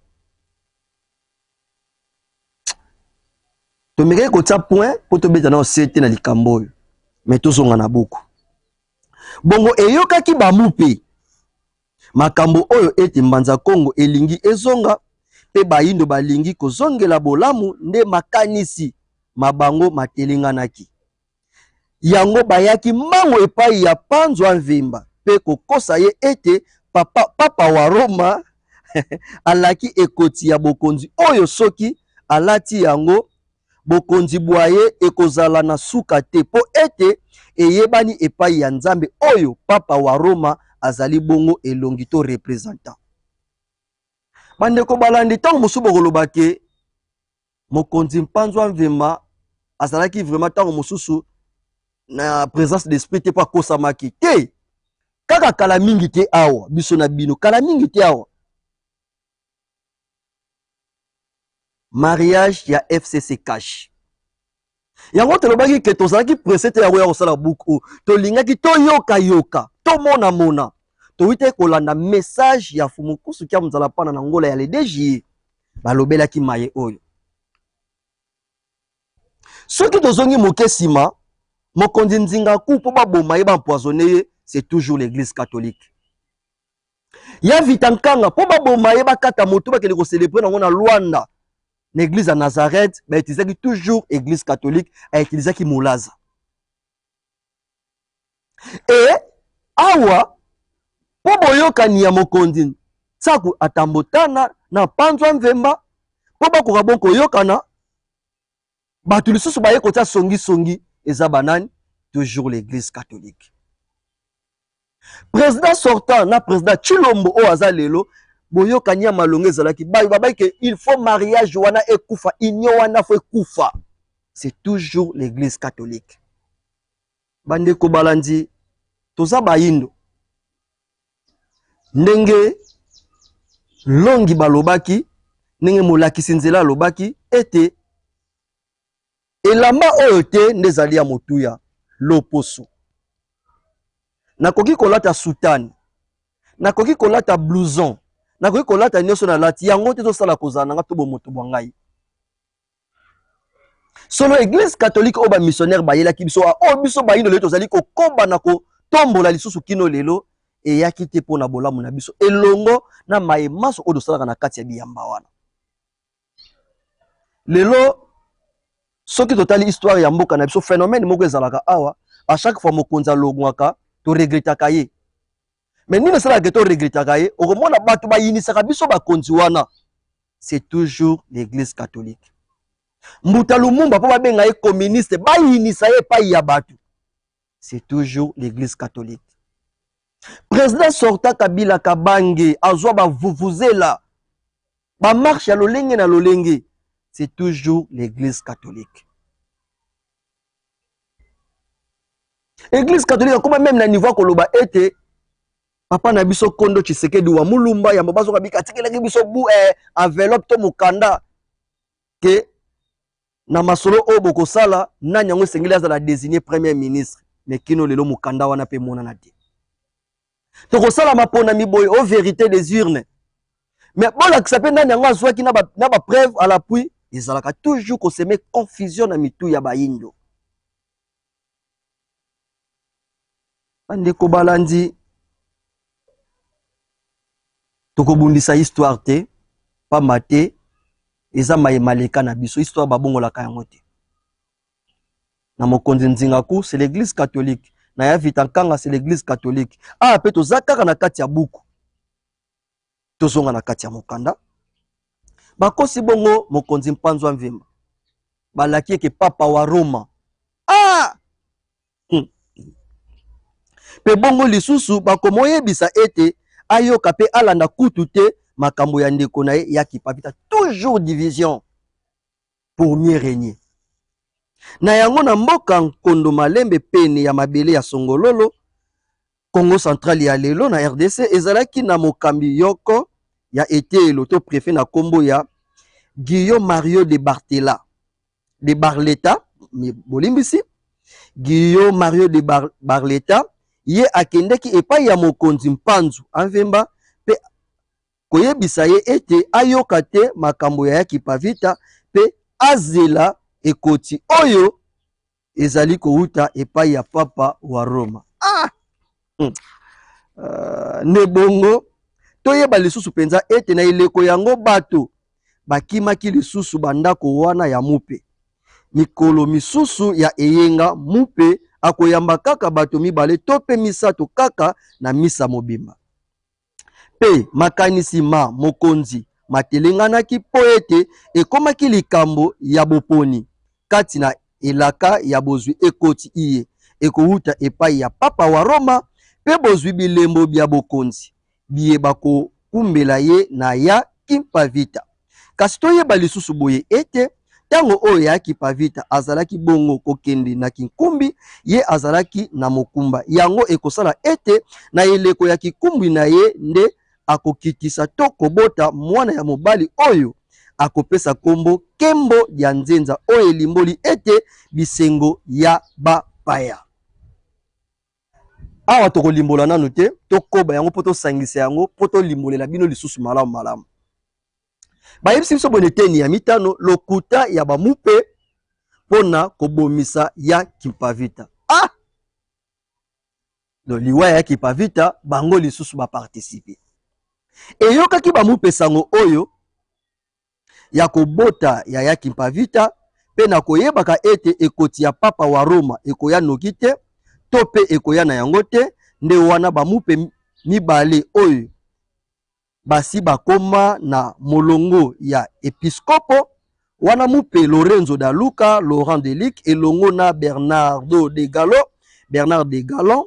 tomekaki kotia point mpo tobeta nao se te na likambo oyo me tozonga na buku bongo eyokaki bamu mpe makambo oyo ete mbanza Kongo elingi ezonga pe bayindo balingi kozongela bolamu nde makanisi mabango matelinganaki yango bayaki mango epai ya Panzwa Nvimba pe kokosa ye ete papa wa Roma alaki ekoti ya bokonzi oyo soki alati yango bokonzi bwaye ekozala na suka te po ete eyebani epai ya Nzambe oyo papa wa Roma azali bongo elongi to representant bandeko balandi tango mosusu bokolobake mokonzi Panzwa Nvimba azalaki vraiment tango mosusu na présence d'esprit te pa kosamaki te kaka kala mingi te awa biso na bino kala mingi te awa mariage ya FCC cash yango tolobaki ke tozalaki pressé te yango ya kosala buku tolingaki toyoka tomona towite kolanda message ya Fumukusu kia mzala pana na ngola ya le DG balobelaki maye oyo soki tozongi moke sima mokonzi Nzingaku po baboma ye bampoisonné ye c'est toujours l'église catholique ya Vitankanga po baboma ye bakata moto bakeli ko célébrer nango na Luanda na église à Nazareth ba utilisaki toujours église catholique a utilisaki Mulaza et awa po boyokani ya mokonzi Tsaku atambotana na Panzwa Nvimba po bakoka bon koyokana batu lisusu baye kotia songi eza banani toujours l'église catholique président sortant na président Chilombo o azalelo boyokani ya malongo ezalaki bayi ke il faut mariage wana ekufa union wana fo ekufa c'est toujours l'église catholique bandeko balandi toza bayindo ndenge longi balobaki ndenge molakisi nzela alobaki ete elamba oyo te ndezali ya motuya loposo nakoki kolata soutane nakoki kolata blouson nakoki kolata nyonso na lati yango te tosala kozala nanga to bomoto bwa ngai solo église catholique oyo bamissionnaire bayelaki biso oyo biso bayindo lelo tozali kokomba na kotombola lisusu kino lelo eyaki te mpo na bolamu na biso elongo na mayemaso oyo tosalaka na kati ya biyamba wana lelo soki totali histoire ya mboka na biso phénomène moko ezalaka awa à chaque fois mokonzi alongwaka to regretaka ye mais nini esalaka to regretaka ye okomona bato bayinisaka biso bakonzi wana c'est toujours l'église catholique Mbuta Lumumba po babenga ye communiste bayinisa ye epai ya bato c'est toujours l'église catholique président sorta Kabila Kabange azwa bavuvuzela ba marche ya lolenge na lolenge c'est toujours l'église catholique. Église catholique, comme même na niveau koloba ete papa na biso Kondo Tshisekedi wa Mulumba ya mabazo kabika tikela biso bu enveloppe to mukanda ke na masolo o boko sala na nyango sengeli azala désigner premier ministre mais kino lelo mukanda wana pe mona na te. To ko sala mapona miboy au vérité des urnes. Mais bon la kisape na nyango azwaki na ba preuve à l'appui. Ils ont toujours semé confusion na mitu ya bayindo. Bandeko balandi tokobundisa histoire te pa mate eza maleka na biso histoire babongo la kayango te. Na mokonzi Nzingaku c'est l'église catholique, na ya Vitankanga c'est l'église catholique. Ah pe tozakaka na kati ya buku. Tozonga na kati ya mokanda. Bakosi bongo mokonzi Panzwa Nvimba balaki ke papa wa Roma pe bongo lisusu bakomoyebisa ete ayoka pe alanda kutu te makambo ya ndeko na ye ya kipapita toujours division pour mieux régner na yango na mboka Nkondo Malembe pene ya mabele ya Songololo Congo central ya lelo na RDC ezalaki na mokambi yoko ya etelo to préfet na kombo ya Guillaume Mario de Barletta, bolimbisi, Guillaume Mario de Barletta, ye akendeki epai ya mokonzi Mpanzu Anvemba, pe koyebisa ye ete ayoka te makambo ya Kipavita, pe azela ekoti oyo ezali kouta epai ya papa wa Roma. Nebongo toyeba lisusu penza ete na ileko yango bato bakimaki lisusu bandako wana ya mupe. Mikolo misusu ya eyenga mupe akoyamba kaka bato mibale to pe misato kaka na misa mobimba. Pe makanisi mokonzi matelenganaki po ete ekomaki likambo ya boponi kati na elaka ya bozwi ekoti iye ekouta epai ya papa wa Roma, pe bozwi bilembo bya bokonzi biye bako kumbela ye na ya Kimpavita. Kasi toyeba lisusu boye ete tango oyo ya Kipavita azalaki bongo kokende na kinkumbi, ye azalaki na mokumba. Yango ekosala ete na eleko ya kikumbi na ye nde akokitisa to kobota mwana ya mobali oyo akopesa kombo kembo ya nzenza oyo limboli ete bisengo ya bapaya. Awa toko limbola nanu te, tokoba yango poto sangisa yango, poto limbolela bino lisusu malamu malamu. Bayebisi biso boneteni ya mitano lokuta ya bamupe pona kobomisa ya Kimpavita. Liwa ya Kimpavita bango lisusu ba participer. Eyokaki bamupe sango oyo ya kobota ya Kimpavita, pe na koyebaka ete ekoti ya papa wa Roma ekoya noki te, to pe ekoya na yango te, nde wana bamupe mibale oyo basi bakoma na molongo ya episkopo, wana mupe Lorenzo da Luca, Laurent de Lic, elongo na Bernard de Galon,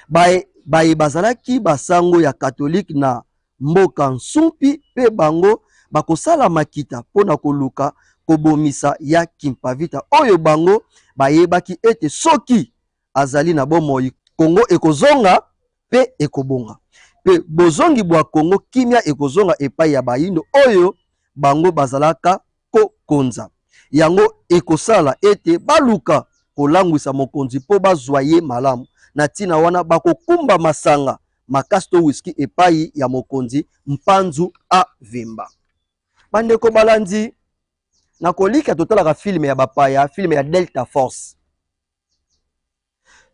baye bazalaki basango ya katolike na mboka nsumpi, pe bango bakosala makita pona koluka kobomisa ya Kimpavita oyo bango bayebaki ete soki azali na bomoi Kongo ekozonga pe ekobonga, pe bozongi bwa Kongo kimia ekozonga epai ya bayindo oyo bango bazalaka kokonza. Yango ekosala ete baluka kolangwisa mokonzi po bazwa ye malamu, na tina wana bakokumba masanga makasi to whisky epai ya mokonzi Mpanzu Avemba. Bandeko balandi na kolika totalaka filme ya bapaya, filme ya Delta Force.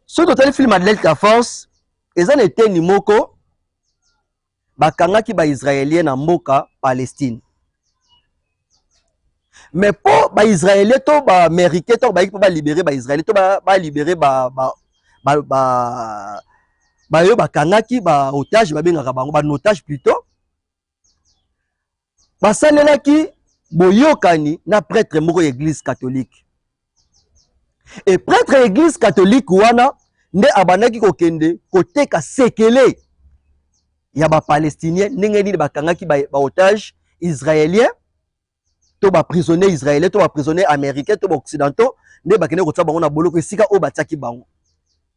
So totali filme ya Delta Force eza na eteni moko bakangaki ba Israélien na mboka Palestine. Mais po ba Israélien to ba Américain to ba po ba libérer ba Israélien to ba libérer yo bakangaki ba otage babengaka bango ba otage plutôt. Basalelaki boyokani na prêtre moko église catholique. Et prêtre église catholique wana nde abanaki kokende koteka sekele ya ba palestinien ndenge nini bakangaki ba otage israélien to ba prisonnier israélien to ba prisonnier américain to ba occidentaux nde bakende kotsa bango na boloko esika o batiaki bango.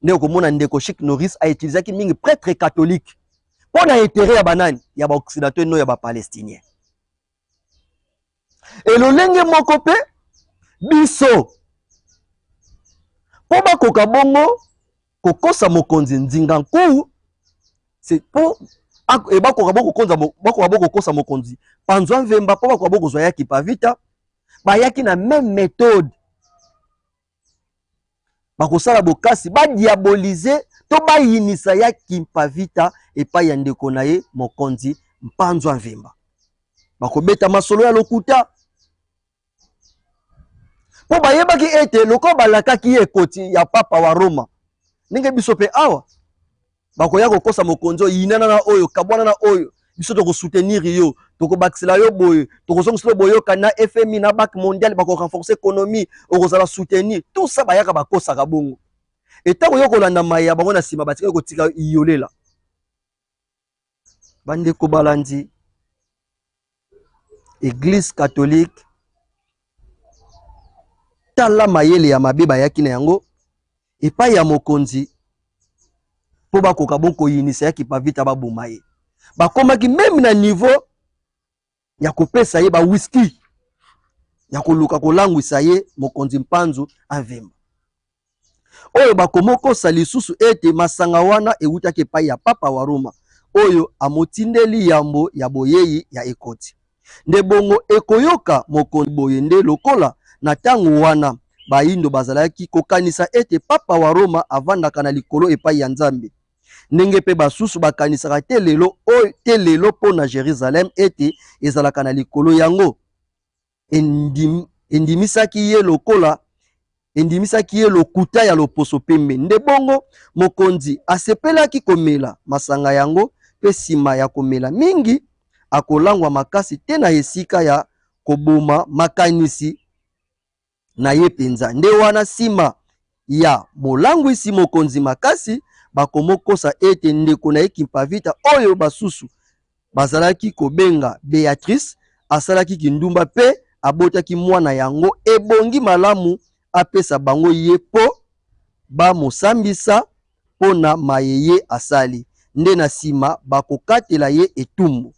Nde komona ndeko Chic Norris a utilisaki mingi prêtre catholique pona intérêt ya banani ya ba occidentaux no ya ba palestinien. Et lolenge moko pe biso po bakoka bongo kokosa mokonzi nzinga nkou, c'est po bakoka bongo konza bakoka bongo kokosa mokonzi Mpanzu Avemba, po bakoka bongo zwa ya Kimpavita bayaki na même méthode, bakosala bokasi badiabolize to bayinisa ya Kimpavita epai ya ndeko na ye mokonzi Mpanzu Avemba, bakobeta masolo ya lokuta po bayebaki ete loko balakaki ekoti ya papa wa Roma ndenge biso pe awa bakoya kokosa mokonzi yinana na oyo kabwana na oyo biso to ko soutenir yo to ko bakisela yo boye to ko songisela boyo kana FMI na Banque mondiale bako renforcer économie okozala soutenir tout ça bayaka bakosa ka bongo etako yo kolanda maya bango na sima batika ko tika yolela. Bande ko balandi église catholique tala mayele ya mabiba yaki na yango epai ya mokonzi po bakoka bongo yinisa ya Kimpavita baboma ye. Bakomaki même na niveau ya kopesa ye ba whisky ya koluka kolangwisa ye mokonzi Mpanzu avemba. Oyo bakomokosa lisusu ete masanga wana ewutaki epai ya papa wa Roma oyo amotindeli yambo ya boyeyi ya ekoti. Nde bongo ekoyoka mokonzi boye nde lokola na tango wana bayindo bazalaki kokanisa ete papa wa Roma avandaka na likolo epai ya Nzambe. Ndenge pe basusu bakanisaka te lelo po na Jerusalem ete ezalaka na likolo yango. Endimisaki ye lokuta ya loposo pembe. Nde bongo mokonzi asepelaki komela masanga yango pe sima ya komela mingi akolangwa makasi te na esika ya koboma makanisi na ye penza. Nde wana sima ya molangwisi mokonzi makasi bakomokosa ete ndeko na ye Kimpavita oyo basusu bazalaki kobenga Beatrice asalaki kindumba pe abotaki mwana yango ebongi malamu apesa bango ye po ba mosambisa pona mayeye asali. Nde na sima bakokatela ye etumbu.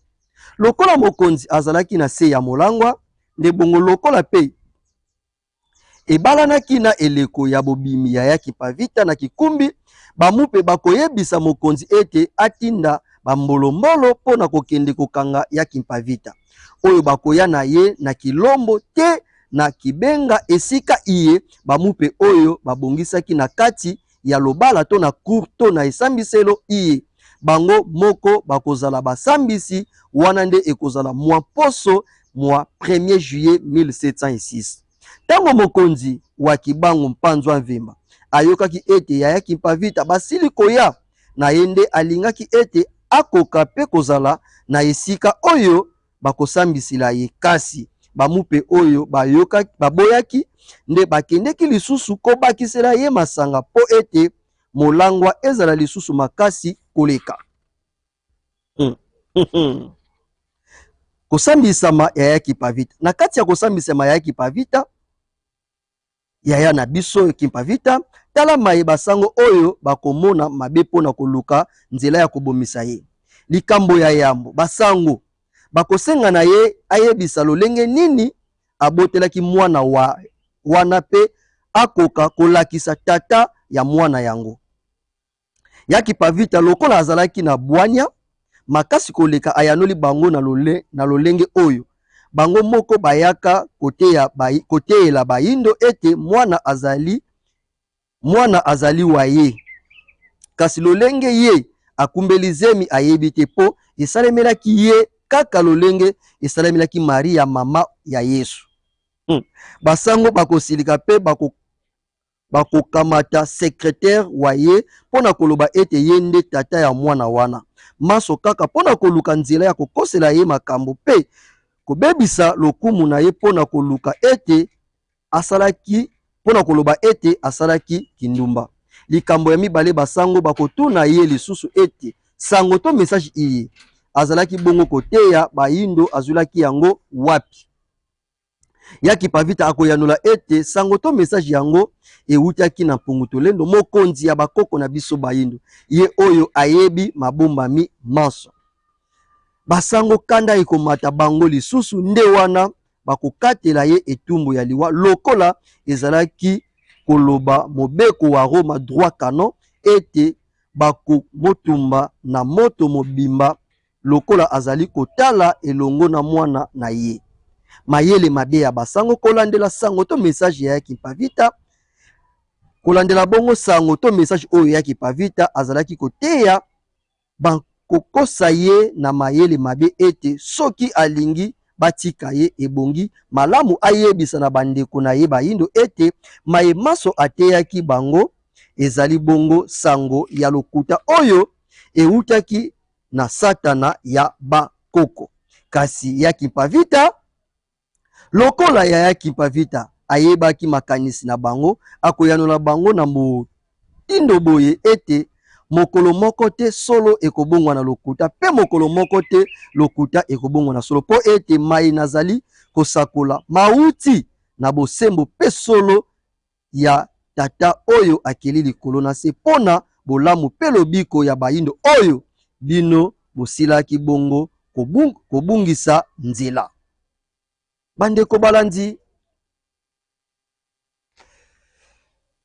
Lokola mokonzi azalaki na se ya molangwa, nde bongo lokola pe ebalanaki na eleko ya bobimi ya Kimpavita na kikumbi, bamupe bakoyebisa mokonzi ete atinda bambolombolo pona kokende kokanga ya Kimpavita oyo bakoya na ye na kilombo te na kibenga esika iye bamupe oyo babongisaki na kati ya lobala to na cour to na esambiselo iye bango moko bakozala basambisi wana nde ekozala mwa poso mwa 1er juillet 1706. Tango mokonzi wa Kibangu Mpanzu avemba ayokaki ete ya Kimpavita basili koya na yende alingaki ete akoka pe kozala na esika oyo bakosambisila ye kasi bamupe oyo baboyaki nde bakendeki lisusu kobakisela ye masanga po ete molangwa ezala lisusu makasi koleka. Kosambisama ya Kimpavita. Na kati ya kosambisama ya Kimpavita yaya na biso Kimpavita tala mayeba sango oyo bakomona mabe pona koluka nzela ya kobomisa ye. Likambo ya yambo basango bakosenga na ye ayebisa lolenge nini abotelaki mwana wana pe akoka kolakisa tata ya mwana yango. Ya Kimpavita lokola azalaki na bwanya makasi koleka ayanoli bango na lolenge oyo bango moko bayaka koteela bayindo ete mwana azali wa ye. Kasi lolenge ye akumbeli zemi ayebi te po esalemelaki ye kaka lolenge esalemelaki Maria mama ya Yesu. Basango bakosilika pe bakokamata secrétaire wa ye pona koloba ete ye nde tata ya mwana wana. Maso kaka pona koluka nzela ya kokosela ye makambo pe kobebisa lokumu na ye pona koluka ete asalaki pona koloba ete asalaki kindumba. Likambo ya mibale basango bakotuna ye lisusu ete sango to message iye azalaki bongo koteya bayindo azulaki yango wapi. Ya Kimpavita akoyanula ete sango to message yango ewutaki na Mpungutolendo mokonzi ya bakoko na biso bayindo ye oyo ayebi mabombami maso. Basango kanda ekomata bango lisusu nde wana bakokatela ye etumbu ya liwa lokola ezalaki koloba mobeko wa Roma droit canon ete bakomotumba na moto mobimba lokola azali kotala elongo na mwana na ye. Mayele mabe ya basango kolandela sango to message ya Kimpavita. Kolandela bongo sango to message oyo ya Kimpavita azalaki koteya bakokosa ye na mayele mabe ete soki alingi batika ye ebongi malamu ayebisa na bandeko na ye bayindo ete maye maso ateyaki bango ezali bongo sango ya lokuta oyo eutaki na satana ya bakoko. Kasi ya Kimpavita lokola ya Kimpavita ayebaki makanisi na bango akoyanola bango na motindo boye ete mokolo moko te solo ekobongwa na lokuta pe mokolo moko te lokuta ekobongwa na solo po ete mai nazali kosakola mauti na bosembo pe solo ya tata oyo akeli likolo na se pona bolamu pe lobiko ya bayindo oyo bino bosilaki bongo kobungisa nzela. bandeko balandi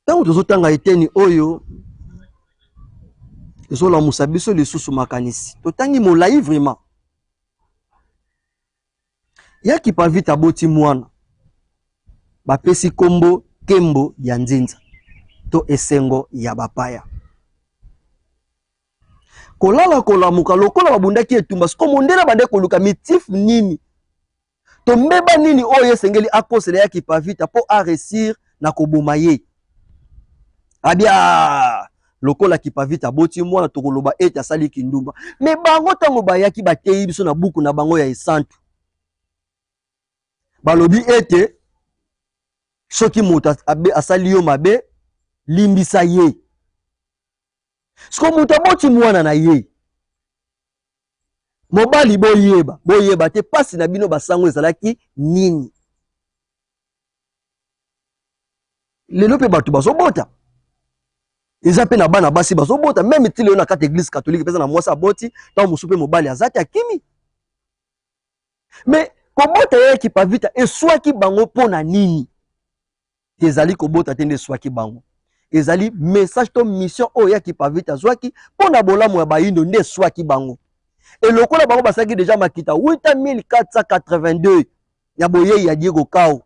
tango tozotanga eteni oyo ezolamusa biso lisusu makanisi totangi molai vraiment yaki pavita boti mwana bapesi kombo kembo ya nzinza to esengo ya bapaya kolala kolamuka lokola babundaki etumba siko mondela bande koluka mitif nini to mbeba nini oyo esengeli akosela yaki pavita po aresir na koboma ye abia lokola kipavita boti mwana tokoloba ete asali kindumba me bango tango bayaki bateyi biso na buku na bango ya esantu balobi ete soki moto asali yo mabe limbisa ye siko moto aboti mwana na ye mobali boyeba te pasi na bino basango ezalaki nini lelo pe bato bazobota eza pe na bana basi bazobota même ti lelo na kati église catholique pesa na mwasi aboti tango mosusu pe mobali azati akimi me kobota ye kipavita eswaki bango mpona nini ezali kobota te nde eswaki bango ezali message to mission oyo ya kipavita zwaki mpona bolamu ya bayindo nde eswaki bango elokola bango basalaki deja makita 8482 ya boyei ya Diego Kao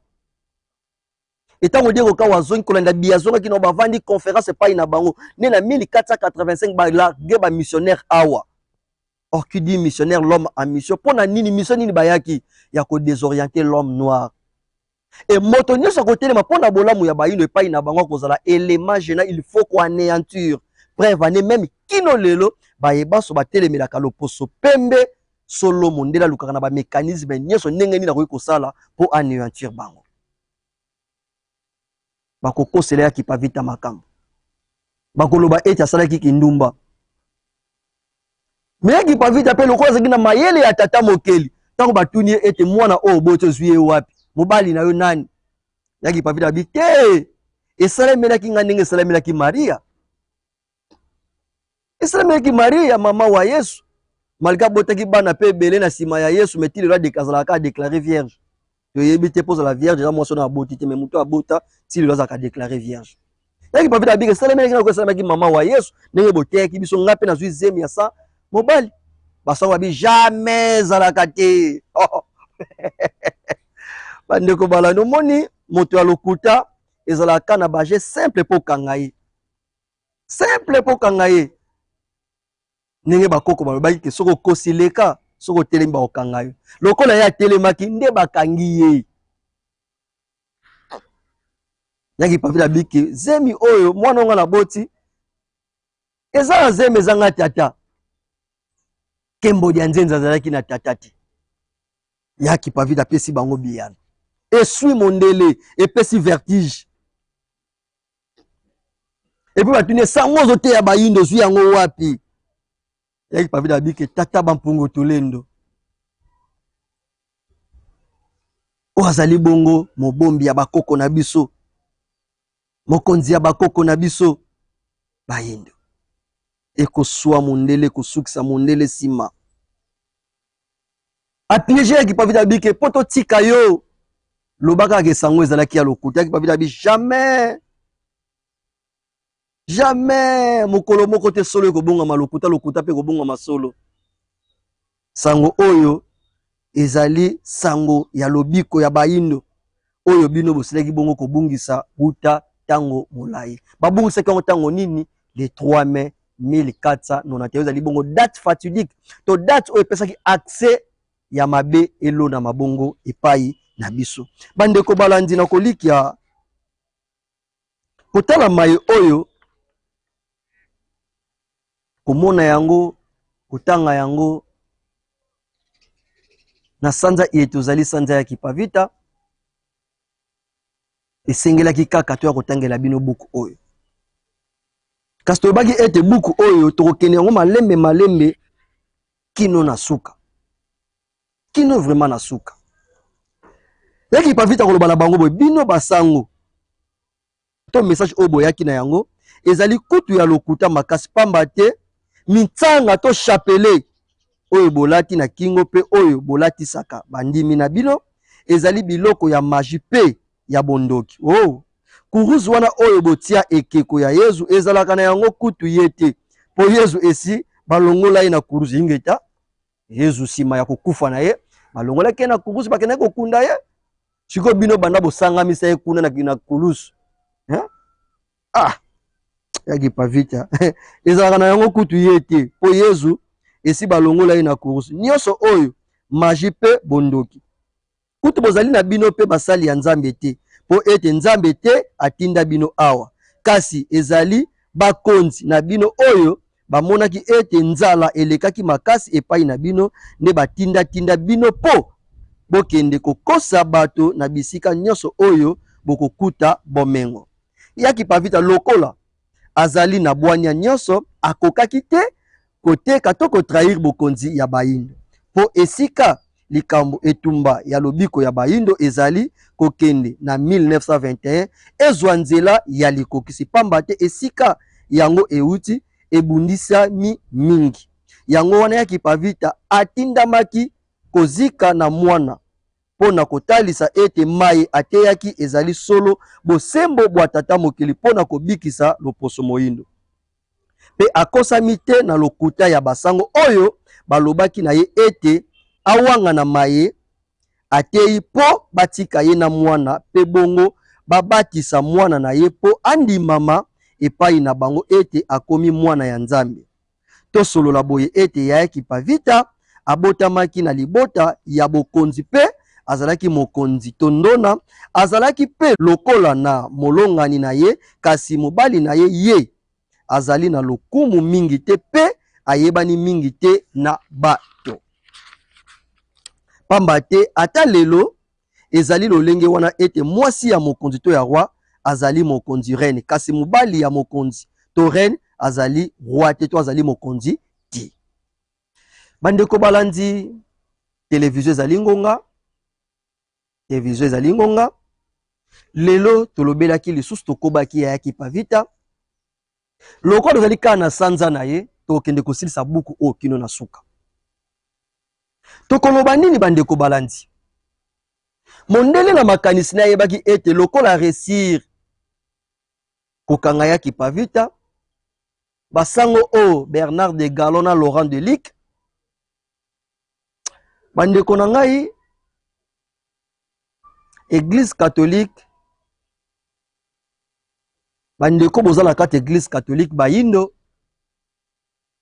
etango Diego Kao azongi kolanda biya azongaki na bavandi conférence epai na bango nde na 1485 balage bamissionnaire awa. Or qui dit missionnaire, l'homme en mission. Pour na nini mission nini bayaki ya ko désorienter l'homme noir. Et motonyo sa côté ma pour na bolamu ya bayindo epai na bango kozala élément gênant, il faut qu'on anéantir. Bref, ane même kino lelo bayeba so batelemela kaloposo pembe solo mondela lukaka na ba mécanisme nyeso ndenge nini na ko sala pour anéantir bango. Bakoko sele ya kipavita makambo. Bakoloba eti asalaki kindumba. Mais qui pavita pe lokola zaki na mayele ya tata mokeli tango batuni ete mwana o boto zwie wapi mobali na yo nani yaki pavita bite esalemela ki ngandenge esalemela ki Maria mama wa Yesu malika botaki bana pe belé na sima ya Yesu metili loi de kazalaka déclarer vierge to yebite pose la vierge na moso na botite mais muto abota ti loi za ka déclarer vierge yaki pavita bige esalemela ki na ko esalemela ki mama wa Yesu ndenge boteki biso ngape na zwi zemi ya sa mobali basango bi jamais zalaka te bandeko bala no moni moto ya lokuta ezalaka na baje simple po kangaye ndenge bakoko balobaki ke soko kosileka soko telemi bakokangayo lokola ya telemaki nde bakangi ye yaki pavila biki zemi oyo mwana nga na boti eza na zemi ezanga tata kembo dia nzenza zalaki na tatati yaki pavita pesi bango biyana esui mondele epesi vertige epi batune sango zote ya bayindo zwi yango wapi yaki pavita bike tata bampungo tolendo o azali bongo mobombi ya bakoko na biso mokonzi ya bakoko na biso bayindo ekosua mondele kosukisa mondele sima apiege yaki pavita bike poto tika yo lobaka ke sango ezalaki ya lokuta yaki pavita bi jamais mokolo moko te solo ekobongama lokuta pe kobongama solo sango oyo ezali sango ya lobiko ya bayindo oyo bino bosilaki bongo kobungisa buta tango molai babungisaki yango tango nini le 3 mai 1491 ezali bongo date fatidique to date oyo epesaki accès ya mabe elo na mabongo epai na biso bandeko balandi na kolikia kotala mai oyo komona yango kotanga yango na sanza yetu zali sanza ya kipavita esengelaki kaka to ya kotangela bino buku oyo kasi toyebaki ete buku oyo tokokende yango malembe kino na suka kino vraiment na suka yaki pavita koloba na bango boye bino basango to message oyo boyaki na yango ezali kutu ya lokuta makasi pamba te mitsanga to chapele oyo bolati na kingo pe oyo bolatisaka bandimi na bino ezali biloko ya magie pe ya bondoki. Oh, kurusu wana oyo botia ekeko ya Yezu ezalaka na yango kutu yete. Po Yezu esi balongola ye na kurusu ingeta. Yezu sima ya kokufa na ye balongola ke na kurusu bakena kokunda ye. Siko bino banda bosangamisa ye kuna na kurusu. Ah, yaki pavita. Ezalaka na yango kutu yete. Po Yezu esi balongola ye na kurusu. Nyonso oyo magie pe bondoki. Kutu bozali na bino pe basali ya Nzambe te. Po ete Nzambe te atinda bino awa. Kasi ezali bakonzi na bino oyo bamonaki ete nzala elekaki makasi epai na bino nde batinda bino po bokende kokosa bato na bisika nyonso oyo bokokuta bomengo. Yaki pavita lokola azali na bwanya nyonso akokaki te koteka to kotrahir bokonzi ya bayindo. Po esika likambo etumba ya lobiko ya bayindo ezali kokende na 1921 ezwa nzela ya likokisi pamba te esika yango euti ebundisa mingi. Yango wana yaki pavita atindamaki kozika na mwana pona kotalisa ete mai ateyaki ezali solo bosembo bwa tata mokili pona kobikisa loposo moyindo. Pe akosami te na lokuta ya basango oyo balobaki na ye ete awanga na maye atei po batika ye na mwana pe bongo babatisa mwana na ye po andimama epai na bango ete akomi mwana ya Nzambe. Tosolola boye ete yaki pavita abotamaki na libota ya bokonzi pe azalaki mokonzi tondona, azalaki pe lokola na molongani na ye, kasi mobali na ye azali na lokumu mingi te pe ayebani mingi te na bato. Pamba te ata lelo ezali lolenge wana ete mwasi ya mokonzi to ya roi azali mokonzi reine, kasi mobali ya mokonzi to reine azali roi te to azali mokonzi ti. Bandeko balandi, television ezali ngonga, television ezali ngonga. Lelo tolobelaki lisusu tokobaki ya yaki pavita. Loko ezali kana sanza na ye tokende kosilisa buku o kino na suka. Tokoloba nini bandeko balandi? Mondele na makanisi na yebaki ete lokola resir kokanga yaki pavita basango o Bernard de Galon na Laurent de Lic. Bandeko na ngai, Église catholique, bandeko bozala kati Église catholique bayindo,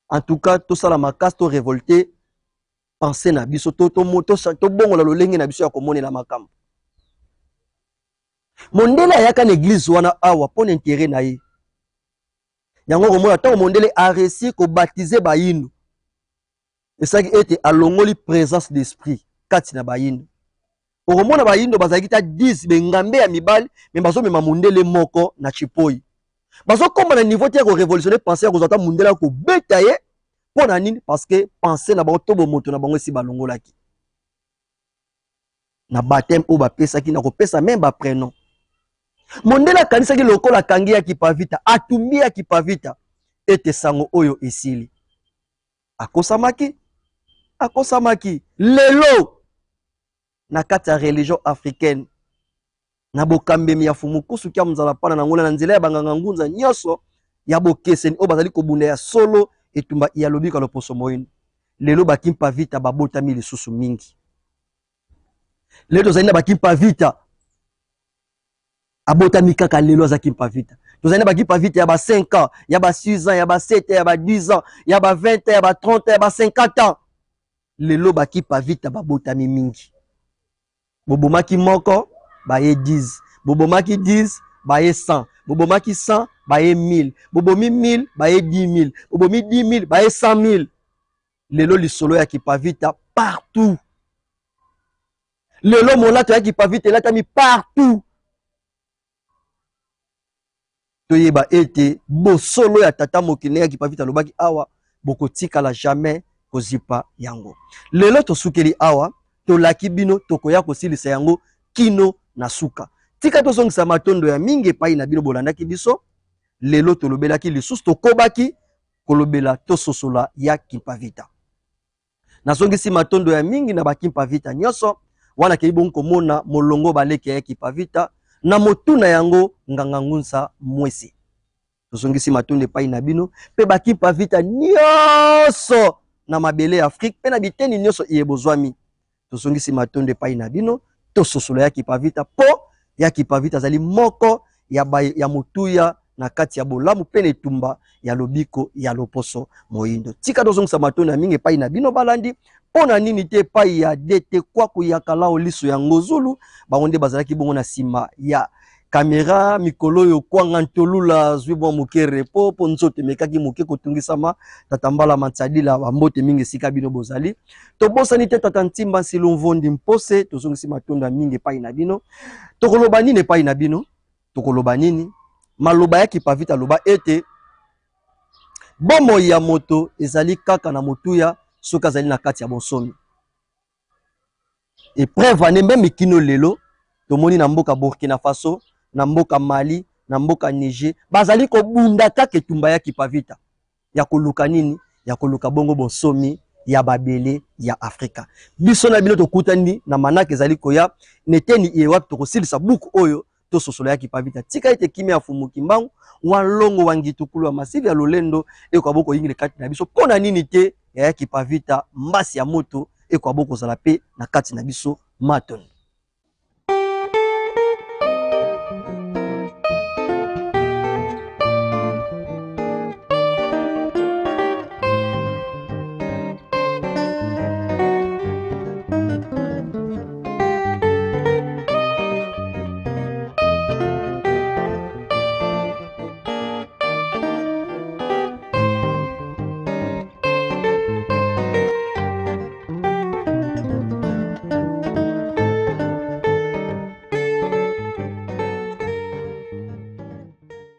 en tout cas tout ça la makasi to révolté penser na biso to bongo la lolenge na biso ya komone la makambo. Mondele ayaka na église wana awa pon intérêt na ye. Yango komona tango mondele a réussi ko baptiser bayindo. Esaki ete alongoli présence d'esprit kati na bayindo. Okomona bayindo bazaki ta 10 bengambe ya mibali mais bazo mema mondele moko na chipoi. Bazo komba na niveau te ko révolutionner penser ya kozata mondele ko beta ye. Pona nini? Parce que penser na bango tobo moto na bango si balongolaki. Na baptême o bapesaki na kopesa même ba prénom. Mondela kanisa ki lokola kangi ya kipavita, atumbi ya kipavita, ete sango oyo esili. Akosamaki? Akosamaki. Lelo, na kati ya religion africaine, na bokambemi ya fumukusu kia mzala pana na ngula na nzela ya banganga ngunza nyoso, ya bokeseni o bazali kobunda ya solo, etumba ya lobika loposo moyino. Lelo bakimpa vita babota mili susu mingi. Lelo zaina bakimpa vita abota mikaka lelo azakimpa vita. Tozana bakimpa vita ya ba 5 ans, ya ba 6 ans, ya ba 7 ans, ya ba 10 ans, ya ba 20 ans, ya ba 30 ans, ya ba 50 ans. Lelo bakimpa vita babota mingi. Bobomaki moko baye 10, bobomaki 10 baye 100, bobomaki 100 baye 1000, bobomi 1000 baye 10 000, bobomi 10 000 baye 100 000. Lelo lisolo ya kipavita partout. Lelo molato ya kipavita elatami partout. Toyeba ete bosolo ya tata mokine ya kipavita lobaki awa bokotika la jamais kozipa yango. Lelo tosukeli awa tolaki bino tokoya kosilisa yango kino na suka. Tika tozongisa matondo ya mingi epai na bino bolandaki biso. Lelo tolobelaki lisusu tokobaki kolobela tososola ya kipavita. Nazongisi matondo ya mingi na bakimpa vita nyoso. wana ke bonko mona molongo baleke ya kipavita na motuna yango ngangangunsa mwesi tozongisi matunde pai na bino pe bakipavita nyoso na mabele Afrique pe na biteni nyoso yebozwami tozongisi matunde pai na bino to sosolo ya kipavita po ya kipavita zali moko ya mutuya na kati ya bolamu pe netumba ya lobiko ya loposo moindo tika tozongisa matunde mingi pai na bino balandi pona nini te pai ya dete kwa kuyakala oliso ya ngozulu bangonde bazalaki bongo na sima ya kamera mikolo yo kwanga ntolula zwibo mukere po nzote mekaki muke kotungisama tatambala matsadila bambote mingi sika bino bozali to bosani te tatantimba silomvondi mpose tozongisi matonda mingi pai na bino tokoloba nini pai na bino tokoloba nini maloba ya kipavita loba ete bomo ya moto ezali kaka na motuya soka zali na kati ya bonsomi epreuve anembe mikino lelo tomoni na mboka Burkina Faso na mboka Mali na mboka Niger bazali ko bunda kaka etumba ya kipavita ya koluka nini ya koluka bongo bonsomi ya babele ya Afrika biso na bino tokutani na manake ezali koya neteni ewapi tokosilisa buku oyo to sosolo ya kipavita tika ete kimia fumuki mbangu walongo wangitukulu wa masivi ya lolendo eko boko yingile kati na biso pona nini te ya kipavita mbasi ya moto eko boko zala pe na kati na biso maton